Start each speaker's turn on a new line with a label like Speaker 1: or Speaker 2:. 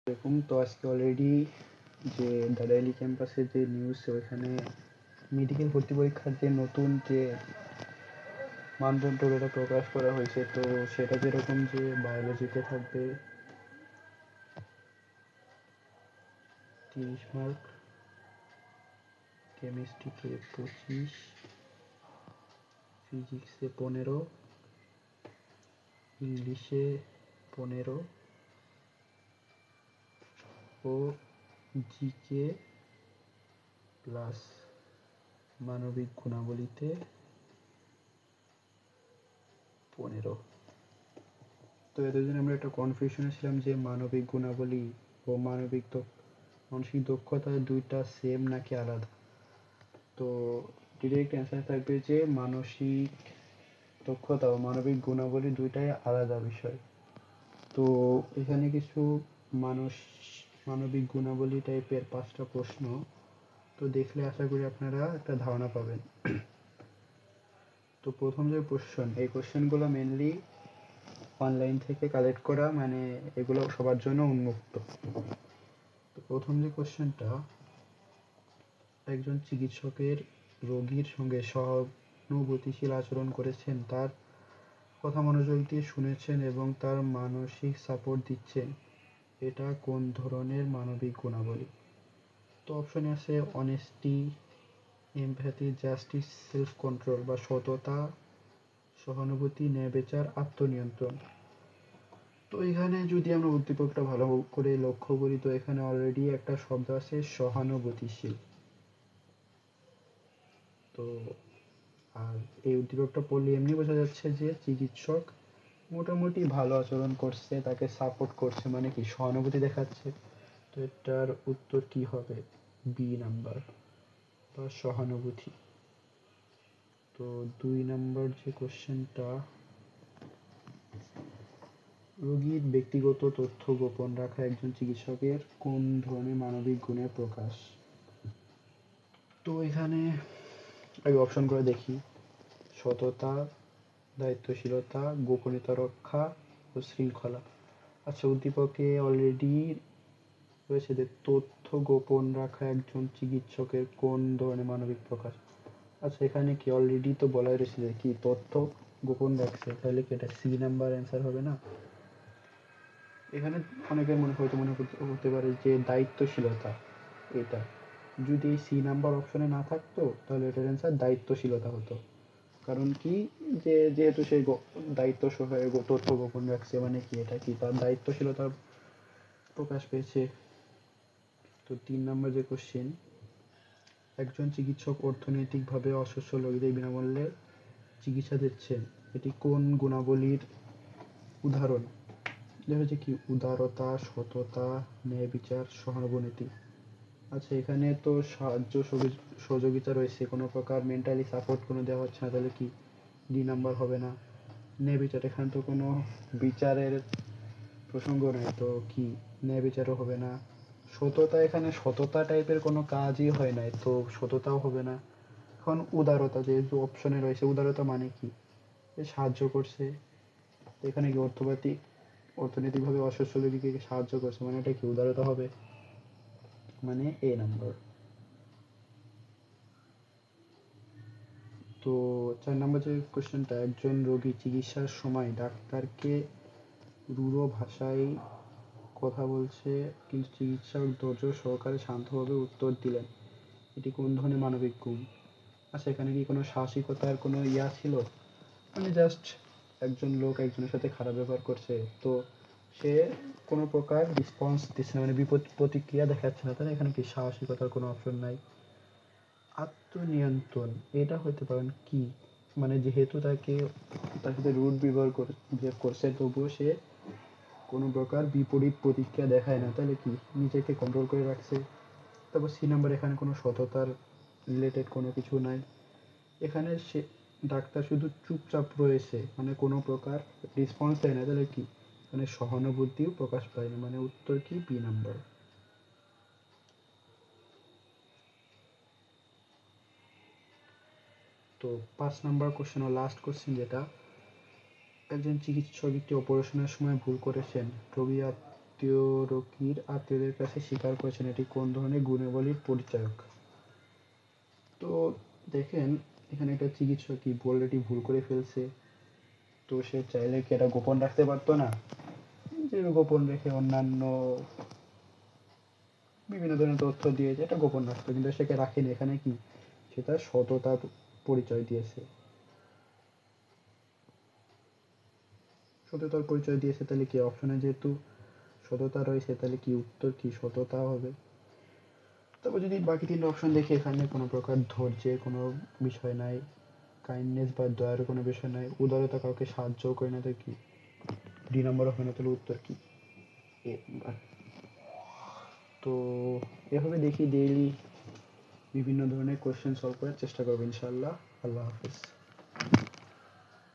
Speaker 1: এরকম তো আজকে অলরেডি যে দ্য ডেইলি ক্যাম্পাসের যে নিউজ ওইখানে মেডিকেল ভর্তি পরীক্ষার যে নতুন যে মানদণ্ডটা প্রকাশ করা হয়েছে, তো সেটা যেরকম যে বায়োলজিতে থাকবে 30 মার্ক, কেমিস্ট্রিতে 25, ফিজিক্সে 15, ইংলিশে 15 ও জিকে প্লাস মানবিক গুণাবলীতে 15। তো এতদিন আমরা একটা কনফিউশনে ছিলাম যে মানবিক গুণাবলী ও মানসিক দক্ষতা দুইটা সেম নাকি আলাদা। তো ডিরেক্ট অ্যান্সার থাকবে যে মানসিক দক্ষতা ও মানবিক গুণাবলী দুইটাই আলাদা বিষয়। তো এখানে কিছু মানবিক গুণাবলী টাইপের 5টা প্রশ্ন, তো দেখলে আশা করি আপনারা একটা ধারণা পাবেন। তো প্রথম যে কোশ্চেন, এই কোশ্চেনগুলো মেনলি অনলাইন থেকে কালেক্ট করা, মানে এগুলো সবার জন্য উন্মুক্ত। তো প্রথম যে কোশ্চেনটা, একজন চিকিৎসকের রোগীর সঙ্গে সহানুভূতিশীল আচরণ করেছেন, তার কথা মনোযোগ দিয়ে শুনেছেন এবং তার মানসিক সাপোর্ট দিচ্ছেন, এটা কোন ধরনের মানবিক গুণাবলী? তো অপশনে আছে honesty, empathy, justice, self control বা সততা, সহানুভূতি, ন্যায়বিচার, আত্মনিয়ন্ত্রণ। তো এখানে যদি আমরা উদ্দীপকটা ভালো করে লক্ষ্য করি, তো এখানে অলরেডি একটা শব্দ আছে সহানুভূতিশীল। তো আর এই উদ্দীপকটা পড়লে এমনি বোঝা যাচ্ছে যে চিকিৎসক মোটামুটি ভালো আচরণ করছে, তাকে সাপোর্ট করছে, মানে কি সহানুভূতি দেখাচ্ছে। তো এটার উত্তর কি হবে? বি নাম্বার বা সহানুভূতি। তো 2 নাম্বার যে কোশ্চেনটা, রোগীর ব্যক্তিগত তথ্য গোপন রাখা একজন চিকিৎসকের কোন ধরনের মানবিক গুণের প্রকাশ? তো এখানে আগে অপশন করে দেখি। সততা, দায়িত্বশীলতা, গোপনীয়তা রক্ষা ও শৃঙ্খলা। আচ্ছা, উদ্দীপকে অলরেডি রয়েছে যে তথ্য গোপন রাখা একজন চিকিৎসকের কোন ধরনের মানবিক প্রকাশ। আচ্ছা, এখানে কি অলরেডি তো বলা রয়েছে যে কি তথ্য গোপন রাখছে, তাহলে কি এটা সি নাম্বার অ্যান্সার হবে না? এখানে অনেকের মনে হতে পারে যে দায়িত্বশীলতা, এটা যদি এই সি নাম্বার অপশনে না থাকতো তাহলে এটার অ্যান্সার দায়িত্বশীলতা হতো। কারণ কি, যে যেহেতু সেই দায়িত্ব সহায়ে তথ্য গোপন রাখছে, মানে কি এটা কি তার দায়িত্বশীলতার প্রকাশ পেয়েছে। তো 3 নম্বর যে কোশ্চেন, একজন চিকিৎসক অর্থনৈতিকভাবে অসচ্ছল রোগীদের বিনামূল্যে চিকিৎসা দিচ্ছেন, এটি কোন গুণাবলীর উদাহরণ? এটা হচ্ছে কি উদারতা, সততা, ন্যায়বিচার, সহানুভূতি। আচ্ছা, এখানে তো সাহায্য সহযোগিতা রয়েছে, কোনো প্রকার মেন্টালি সাপোর্ট কোনো দেওয়া হচ্ছে না, তাহলে কি ডি নাম্বার হবে না? ন্যায়বিচার, এখানে তো কোনো বিচারের প্রসঙ্গ নেই, তো কি ন্যায়বিচারও হবে না। সততা, এখানে সততা টাইপের কোনো কাজই হয় নাই, তো সততাও হবে না। এখন উদারতা যেহেতু অপশনে রয়েছে, উদারতা মানে কি সাহায্য করছে, এখানে কি অর্থনৈতিকভাবে অসচ্ছল দিকে সাহায্য করছে, মানে এটা কি উদারতা হবে, মানে এ নাম্বার। তো 4 নম্বর যে কোশ্চেনটা, একজন রোগী চিকিৎসার সময় ডাক্তারকে রূঢ় ভাষায় কথা বলছে কিন্তু চিকিৎসক ধৈর্য সহকারে শান্তভাবে উত্তর দিলেন, এটি কোন ধরনের মানবিক গুণ? আচ্ছা, এখানে কি কোনো সাহসিকতার কোনো ছিল, মানে জাস্ট একজন লোক একজনের সাথে খারাপ ব্যবহার করছে, তো সে কোনো প্রকার রেসপন্স দিচ্ছে না, মানে প্রতিক্রিয়া দেখাচ্ছে না, তাহলে এখানে কি সাহসিকতার কোনো অপশন নাই। আত্মনিয়ন্ত্রণ, এটা হতে পারেন কি, মানে যেহেতু তার সাথে রুড বিহেভ করছে, তবুও সে কোনো প্রকার বিপরীত প্রতিক্রিয়া দেখায় না, তাহলে কি নিজেকে কন্ট্রোল করে রাখছে। তারপর সি নাম্বার, এখানে কোনো সততার রিলেটেড কোনো কিছু নাই। এখানে সে ডাক্তার শুধু চুপচাপ রয়েছে, মানে কোনো প্রকার রেসপন্স দেয় না, তাহলে কি মানে সহানুভূতিও প্রকাশ পায় না, মানে উত্তর কি বি নাম্বার। তো 5 নাম্বার কোশ্চেন ও লাস্ট কোশ্চেন যেটা, একজন চিকিৎসক একটি অপারেশনের সময় ভুল করেছেন, রোগী রোগীর আত্মীয়দের কাছে স্বীকার করেছেন, এটি কোন ধরনের গুণাবলীর পরিচায়ক? তো দেখেন, এখানে একটা চিকিৎসক কি অলরেডি ভুল করে ফেলছে, তো সে চাইলে কি এটা গোপন রাখতে পারতো না? যে গোপন রেখে অন্যান্য বিভিন্ন ধরনের তথ্য দিয়ে যে এটা গোপন রাখতো, কিন্তু সেকে রাখেনি। এখানে কি সে তার সততার পরিচয় দিয়েছে। সততার পরিচয় দিয়েছে, তাহলে কি অপশনে যেহেতু সততা রয়েছে, তাহলে কি উত্তর কি সততা হবে। তবে যদি বাকি তিনটা অপশন দেখি, এখানে কোনো প্রকার ধৈর্যের কোনো বিষয় নাই, কাইন্ডনেস বা দয়ার কোনো বিষয় নাই, উদারতা কাউকে সাহায্য করে না, তো কি ডি নাম্বার হবে না? তাহলে উত্তর কি? এ নাম্বার। তো এভাবে দেখি ডেইলি বিভিন্ন ধরনের কোয়েশ্চেন সলভ করার চেষ্টা করবো ইনশাল্লাহ। আল্লাহ হাফিজ।